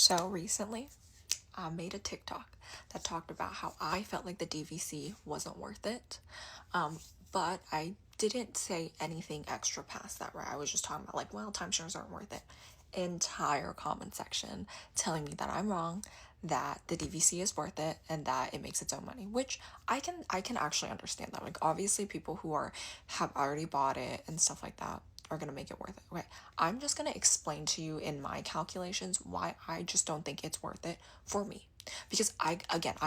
So recently, I made a TikTok that talked about how I felt like the DVC wasn't worth it. But I didn't say anything extra past that, right? I was just talking about like, well, timeshares aren't worth it. Entire comment section telling me that I'm wrong, that the DVC is worth it, and that it makes its own money, which I can actually understand that. Like obviously people who have already bought it and stuff like that are gonna make it worth it. Okay. I'm just gonna explain to you in my calculations why I just don't think it's worth it for me. Because I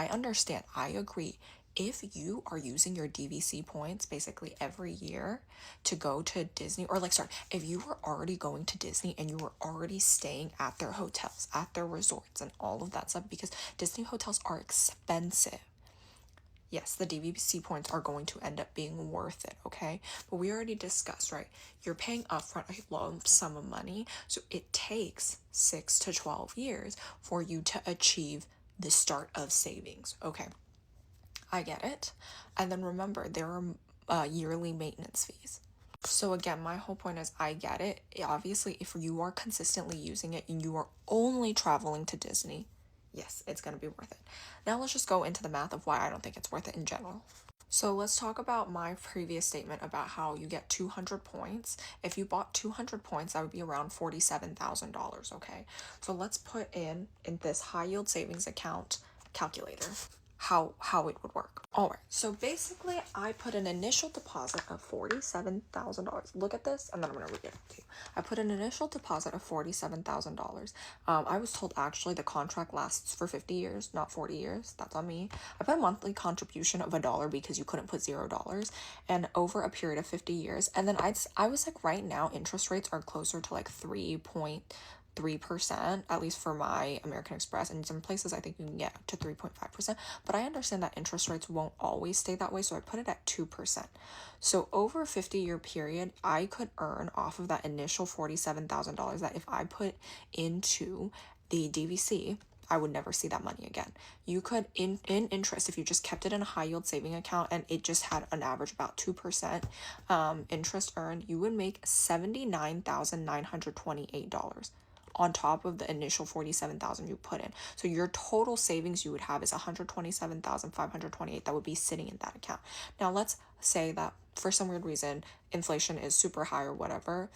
understand, I agree. If you are using your DVC points basically every year to go to Disney, or like, sorry, if you were already going to Disney and you were already staying at their hotels, at their resorts, and all of that stuff, because Disney hotels are expensive. Yes, the DVC points are going to end up being worth it, okay? But we already discussed, right? You're paying upfront a lump sum of money, so it takes 6 to 12 years for you to achieve the start of savings, okay? I get it. And then remember, there are yearly maintenance fees. So again, my whole point is I get it. Obviously, if you are consistently using it and you are only traveling to Disney, yes, it's going to be worth it. Now let's just go into the math of why I don't think it's worth it in general. So let's talk about my previous statement about how you get 200 points. If you bought 200 points, that would be around $47,000, okay? So let's put in this high yield savings account calculator how it would work. All right, so basically I put an initial deposit of $47,000. Look at this, and then I'm gonna read it to you. I put an initial deposit of $47,000. I was told actually the contract lasts for 50 years, not 40 years. That's on me. I put a monthly contribution of $1 because you couldn't put $0, and over a period of 50 years. And then I was like, right now interest rates are closer to like 3.3%, at least for my American Express. And in some places I think you can get up to 3.5%, but I understand that interest rates won't always stay that way, so I put it at 2%. So over a 50-year period, I could earn off of that initial $47,000 that if I put into the DVC, I would never see that money again. You could, in interest, if you just kept it in a high yield saving account and it just had an average about 2% interest earned, you would make $79,928 on top of the initial $47,000 you put in. So your total savings you would have is $127,528 that would be sitting in that account. Now let's say that for some weird reason inflation is super high or whatever,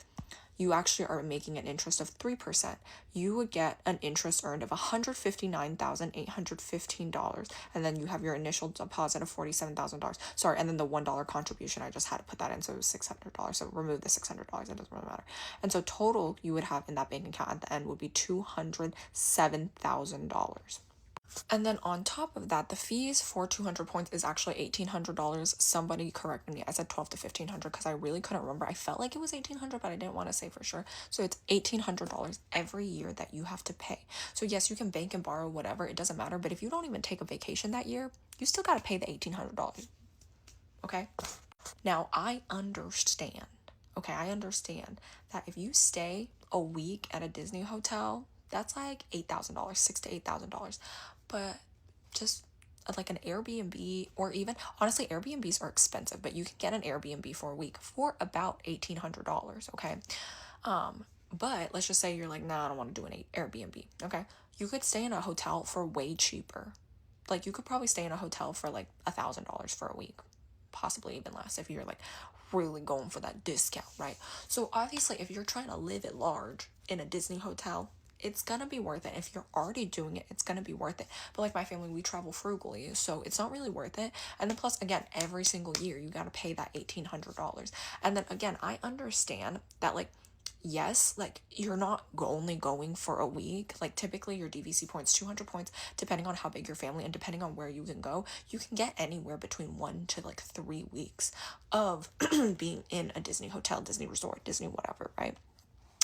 you actually are making an interest of 3%. You would get an interest earned of $159,815, and then you have your initial deposit of $47,000. Sorry, and then the $1 contribution, I just had to put that in, so it was $600. So remove the $600, it doesn't really matter. And so total you would have in that bank account at the end would be $207,000. And then on top of that, the fees for 200 points is actually $1,800. Somebody corrected me. I said 12 to 1,500 because I really couldn't remember. I felt like it was 1,800, but I didn't want to say for sure. So it's $1,800 every year that you have to pay. So yes, you can bank and borrow whatever. It doesn't matter. But if you don't even take a vacation that year, you still got to pay the $1,800. Okay? Now, I understand. Okay, I understand that if you stay a week at a Disney hotel, that's like $8,000, $6,000 to $8,000. But just like an Airbnb, or even honestly, Airbnbs are expensive, but you can get an Airbnb for a week for about $1,800. Okay. But let's just say you're like, nah, I don't want to do an Airbnb. Okay. You could stay in a hotel for way cheaper. Like you could probably stay in a hotel for like $1,000 for a week, possibly even less if you're like really going for that discount, right? So obviously, if you're trying to live at large in a Disney hotel, it's gonna be worth it. If you're already doing it, it's gonna be worth it. But like my family, we travel frugally, so it's not really worth it. And then plus, again, every single year you gotta pay that $1,800. And then again, I understand that like, yes, like you're not only going for a week. Like typically your DVC points, 200 points, depending on how big your family and depending on where you can go, you can get anywhere between 1 to like 3 weeks of being in a Disney hotel, Disney resort, Disney whatever, right?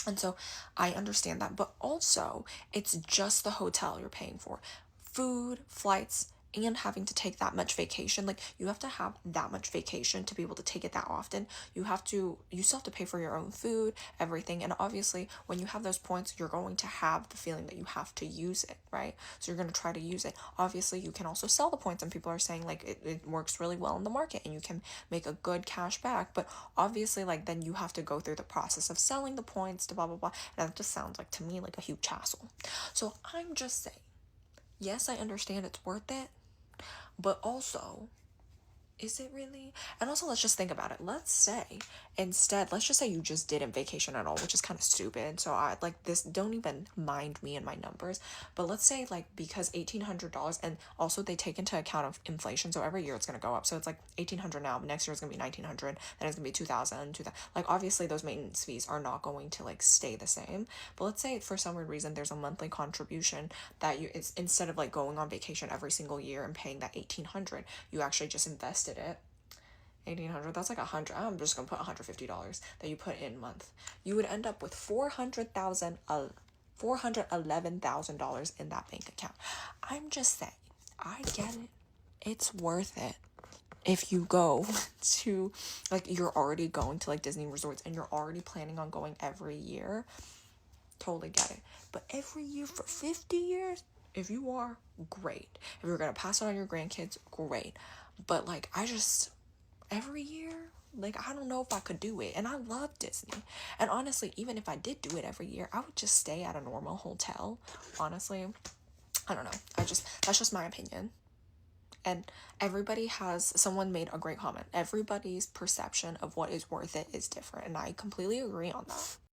And so I understand that, but also it's just the hotel you're paying for. Food, flights, and having to take that much vacation, like you have to have that much vacation to be able to take it that often. You still have to pay for your own food, everything. And obviously when you have those points, you're going to have the feeling that you have to use it, right? So you're going to try to use it. Obviously you can also sell the points, and people are saying like it works really well in the market and you can make a good cash back. But obviously like then you have to go through the process of selling the points to blah blah blah, and that just sounds like to me like a huge hassle. So I'm just saying, yes, I understand it's worth it, but also, is it really? And also, let's just think about it. Let's just say you just didn't vacation at all, which is kind of stupid. So I like this, don't even mind me and my numbers. But let's say like because $1,800, and also they take into account of inflation. So every year it's gonna go up. So it's like 1,800 now, but next year it's gonna be 1,900, then it's gonna be 2,000, 2,000. Like obviously those maintenance fees are not going to like stay the same. But let's say for some weird reason there's a monthly contribution that it's instead of like going on vacation every single year and paying that 1,800, you actually just invested it. 1,800, that's like 100, I'm just gonna put $150 that you put in a month. You would end up with $411,000 in that bank account. I'm just saying, I get it, it's worth it. If you go to like, you're already going to like Disney resorts and you're already planning on going every year, totally get it. But every year for 50 years, if you are, great. If you're gonna pass it on your grandkids, great. But like, every year, like, I don't know if I could do it. And I love Disney. And honestly, even if I did do it every year, I would just stay at a normal hotel. Honestly, I don't know. That's just my opinion. And someone made a great comment. Everybody's perception of what is worth it is different. And I completely agree on that.